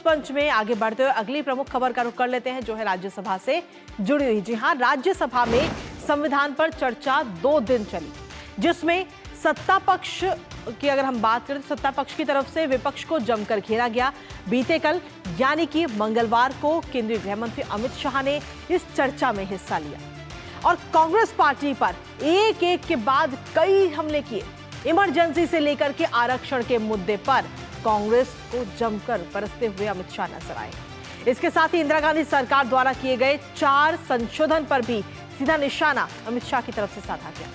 पंच में आगे बढ़ते हुए अगली प्रमुख खबर का रुख कर लेते हैं, जो है राज्यसभा से जुड़ी हुई। जी हां, राज्यसभा में संविधान पर चर्चा 2 दिन चली, जिसमें सत्ता पक्ष की अगर हम बात करें तो सत्ता पक्ष की तरफ से विपक्ष को जमकर घेरा गया। बीते कल यानी कि मंगलवार को केंद्रीय गृह मंत्री अमित शाह ने इस चर्चा में हिस्सा लिया और कांग्रेस पार्टी पर एक एक के बाद कई हमले किए। इमरजेंसी से लेकर के आरक्षण के मुद्दे पर कांग्रेस को जमकर बरसते हुए अमित शाह नजर आए। इसके साथ ही इंदिरा गांधी सरकार द्वारा किए गए 4 संशोधन पर भी सीधा निशाना अमित शाह की तरफ से साधा गया।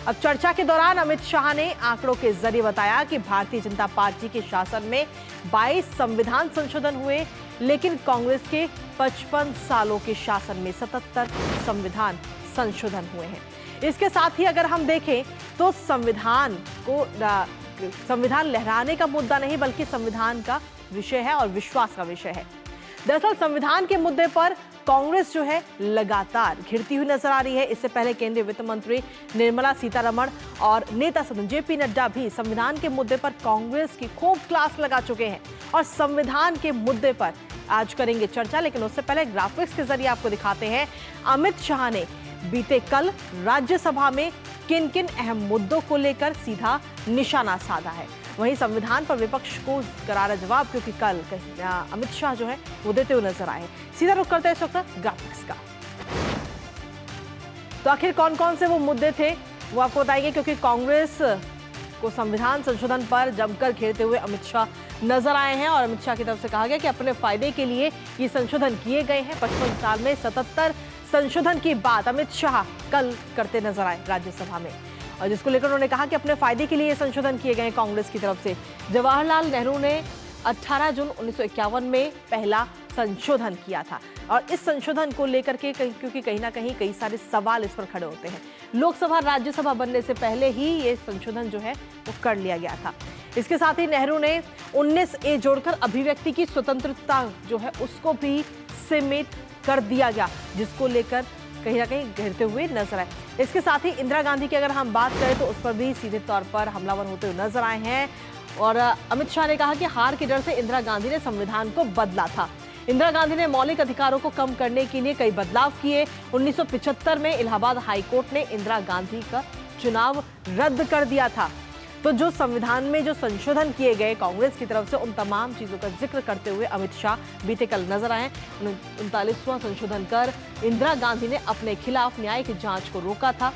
अब चर्चा के दौरान अमित शाह ने आंकड़ों के जरिए बताया कि भारतीय जनता पार्टी के शासन में 22 संविधान संशोधन हुए, लेकिन कांग्रेस के 55 सालों के शासन में 77 संविधान संशोधन हुए हैं। इसके साथ ही अगर हम देखें तो संविधान लहराने का मुद्दा नहीं बल्कि संविधान का विषय है और विश्वास का विषय है। दरअसल संविधान के मुद्दे पर कांग्रेस जो है लगातार घिरती हुई नजर आ रही है। इससे पहले केंद्रीय वित्त मंत्री निर्मला सीतारमण और नेता सदन जेपी नड्डा भी संविधान के मुद्दे पर कांग्रेस की खूब क्लास लगा चुके हैं और संविधान के मुद्दे पर आज करेंगे चर्चा। लेकिन उससे पहले ग्राफिक्स के जरिए आपको दिखाते हैं अमित शाह ने बीते कल राज्यसभा में किन किन अहम मुद्दों को लेकर सीधा निशाना साधा है। वहीं संविधान पर विपक्ष को करारा जवाब, क्योंकि कल अमित शाह जो है वो देते हुए नजर आए। सीधा रुख करते हैं इस वक्त ग्राफिक्स का। तो आखिर कौन कौन से वो मुद्दे थे वो आपको बताएंगे, क्योंकि कांग्रेस को संविधान संशोधन पर जमकर घेरते हुए अमित शाह नजर आए हैं और अमित शाह की तरफ से कहा गया कि अपने फायदे के लिए ये संशोधन किए गए हैं। 55 साल में 77 संशोधन की बात अमित शाह कल करते नजर आए राज्यसभा में, और जिसको लेकर उन्होंने कहा कि अपने फायदे के लिए ये संशोधन किए गए कांग्रेस की तरफ से। जवाहरलाल नेहरू ने 18 जून 1951 में पहला संशोधन किया था और इस संशोधन को लेकर के क्योंकि कहीं ना कहीं कई सारे सवाल इस पर खड़े होते हैं। लोकसभा राज्यसभा बनने से पहले ही ये संशोधन जो है वो कर लिया गया था। इसके साथ ही नेहरू ने 19A जोड़कर अभिव्यक्ति की स्वतंत्रता जो है उसको भी सीमित कर दिया गया, जिसको लेकर कहीं ना कहीं घेरते हुए नजर आए। इसके साथ ही इंदिरा गांधी की अगर हम बात करें तो उस पर भी सीधे तौर पर हमलावर होते हुए नजर आए हैं और अमित शाह ने कहा कि हार के डर से इंदिरा गांधी ने संविधान को बदला था। इंदिरा गांधी ने मौलिक अधिकारों को कम करने के लिए कई बदलाव किए। 1975 में इलाहाबाद हाईकोर्ट ने इंदिरा गांधी का चुनाव रद्द कर दिया था। तो जो संविधान में जो संशोधन किए गए कांग्रेस की तरफ से, उन तमाम चीजों का जिक्र करते हुए अमित शाह बीते कल नजर आए। 39वां संशोधन कर इंदिरा गांधी ने अपने खिलाफ न्यायिक जांच को रोका था।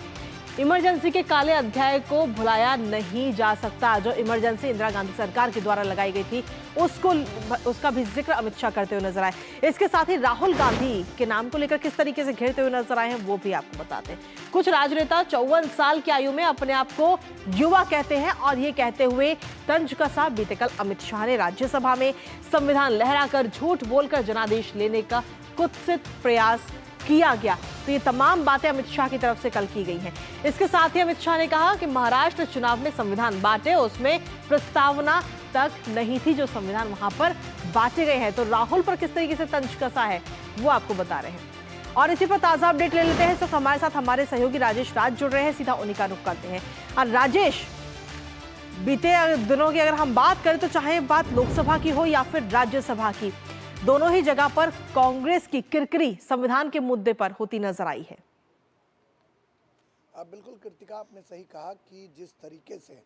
इमरजेंसी के काले अध्याय को भुलाया नहीं जा सकता। जो इमरजेंसी इंदिरा गांधी सरकार के द्वारा लगाई गई थी उसका भी जिक्र अमित शाह करते हुए नजर आए। इसके साथ ही राहुल गांधी के नाम को लेकर किस तरीके से घेरते हुए नजर आए हैं वो भी आपको बताते हैं। कुछ राजनेता 54 साल की आयु में अपने आप को युवा कहते हैं और ये कहते हुए तंज कसा बीते कल अमित शाह ने राज्यसभा में संविधान लहराकर झूठ बोलकर जनादेश लेने का कुत्सित प्रयास किया गया। तो ये तमाम बातें अमित शाह की तरफ से कल की गई हैं। इसके साथ ही अमित शाह ने कहा कि महाराष्ट्र चुनाव में संविधान बांटे, उसमें प्रस्तावना तक नहीं थी जो संविधान वहां पर बांटे गए हैं। तो राहुल पर किस तरीके से तंज कसा है वो आपको बता रहे हैं। और इसी पर ताजा अपडेट ले लेते हैं। तो हमारे साथ हमारे सहयोगी राजेश राज जुड़ रहे हैं, सीधा उन्हीं का रुख करते हैं। और राजेश, बीते दिनों की अगर हम बात करें तो चाहे बात लोकसभा की हो या फिर राज्यसभा की, दोनों ही जगह पर कांग्रेस की किरकिरी संविधान के मुद्दे पर होती नजर आई है। बिल्कुल कृतिका, आपने सही कहा कि जिस तरीके से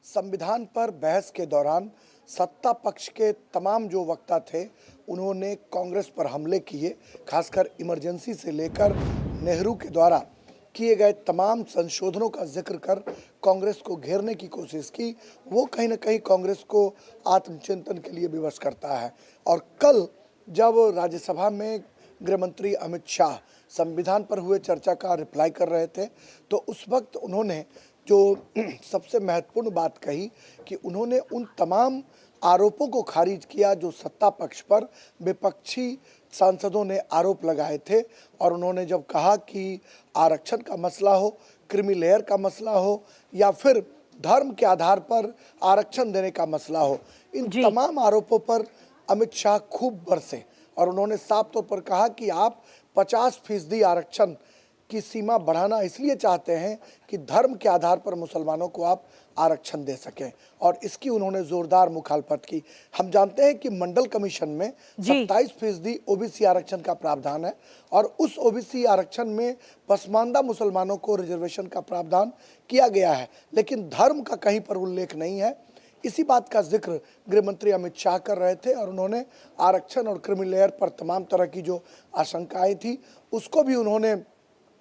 संविधान पर बहस के दौरान सत्ता पक्ष के तमाम जो वक्ता थे उन्होंने कांग्रेस पर हमले किए, खासकर इमरजेंसी से लेकर नेहरू के द्वारा किए गए तमाम संशोधनों का जिक्र कर कांग्रेस को घेरने की कोशिश की, वो कहीं ना कहीं कांग्रेस को आत्मचिंतन के लिए विवश करता है। और कल जब राज्यसभा में गृह मंत्री अमित शाह संविधान पर हुए चर्चा का रिप्लाई कर रहे थे तो उस वक्त उन्होंने जो सबसे महत्वपूर्ण बात कही कि उन्होंने उन तमाम आरोपों को खारिज किया जो सत्ता पक्ष पर विपक्षी सांसदों ने आरोप लगाए थे। और उन्होंने जब कहा कि आरक्षण का मसला हो, क्रीमी लेयर का मसला हो या फिर धर्म के आधार पर आरक्षण देने का मसला हो, इन तमाम आरोपों पर अमित शाह खूब बरसे और उन्होंने साफ तौर पर कहा कि आप 50% आरक्षण की सीमा बढ़ाना इसलिए चाहते हैं कि धर्म के आधार पर मुसलमानों को आप आरक्षण दे सकें, और इसकी उन्होंने जोरदार मुखालफत की। हम जानते हैं कि मंडल कमीशन में 27% ओबीसी आरक्षण का प्रावधान है, और उस ओबीसी आरक्षण में पसमानदा मुसलमानों को रिजर्वेशन का प्रावधान किया गया है, लेकिन धर्म का कहीं पर उल्लेख नहीं है। इसी बात का जिक्र गृह मंत्री अमित शाह कर रहे थे, और उन्होंने आरक्षण और क्रीमी लेयर पर तमाम तरह की जो आशंकाएं थी उसको भी उन्होंने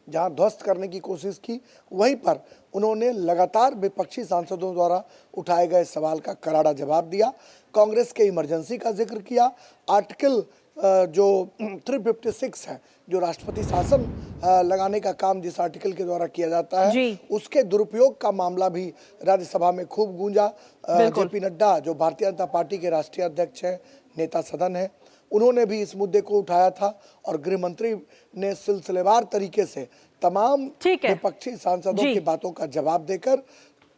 जहां ध्वस्त करने की कोशिश की, वहीं पर उन्होंने लगातार विपक्षी सांसदों द्वारा उठाए गए सवाल का करारा जवाब दिया। कांग्रेस के इमरजेंसी का जिक्र किया। आर्टिकल जो 356 है, जो राष्ट्रपति शासन लगाने का काम जिस आर्टिकल के द्वारा किया जाता है, उसके दुरुपयोग का मामला भी राज्यसभा में खूब गूंजा। जेपी नड्डा, जो भारतीय जनता पार्टी के राष्ट्रीय अध्यक्ष हैं, नेता सदन है, उन्होंने भी इस मुद्दे को उठाया था, और गृह मंत्री ने सिलसिलेवार तरीके से तमाम विपक्षी सांसदों की बातों का जवाब देकर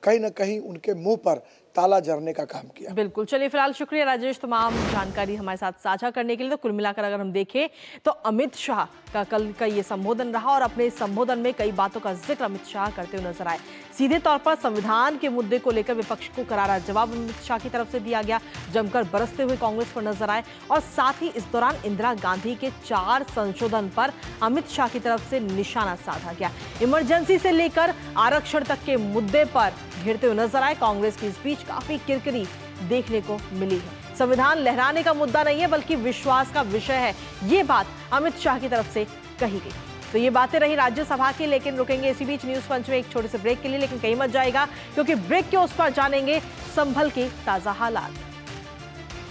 कहीं न कहीं उनके मुंह पर ताला जड़ने का काम किया। बिल्कुल, चलिए फिलहाल शुक्रिया राजेश तमाम जानकारी हमारे साथ साझा करने के लिए। तो कुल मिलाकर अगर हम देखें तो अमित शाह का कल का ये संबोधन रहा, और अपने संबोधन में कई बातों का जिक्र अमित शाह करते हुए नजर आए। सीधे तौर पर संविधान के मुद्दे को लेकर विपक्ष को करारा जवाब अमित शाह की तरफ से दिया गया, जमकर बरसते हुए कांग्रेस पर नजर आए, और साथ ही इस दौरान इंदिरा गांधी के 4 संशोधन पर अमित शाह की तरफ से निशाना साधा गया। इमरजेंसी से लेकर आरक्षण तक के मुद्दे पर घेरते हुए नजर आए। कांग्रेस की इस बीच काफी किरकिरी देखने को मिली है। संविधान लहराने का मुद्दा नहीं है, बल्कि विश्वास का विषय है, ये बात अमित शाह की तरफ से कही गई। तो ये बातें रही राज्यसभा की, लेकिन रुकेंगे इसी बीच न्यूज पंच में एक छोटे से ब्रेक के लिए, लेकिन कहीं मत जाएगा, क्योंकि ब्रेक के उस पर जानेंगे संभल के ताजा हालात।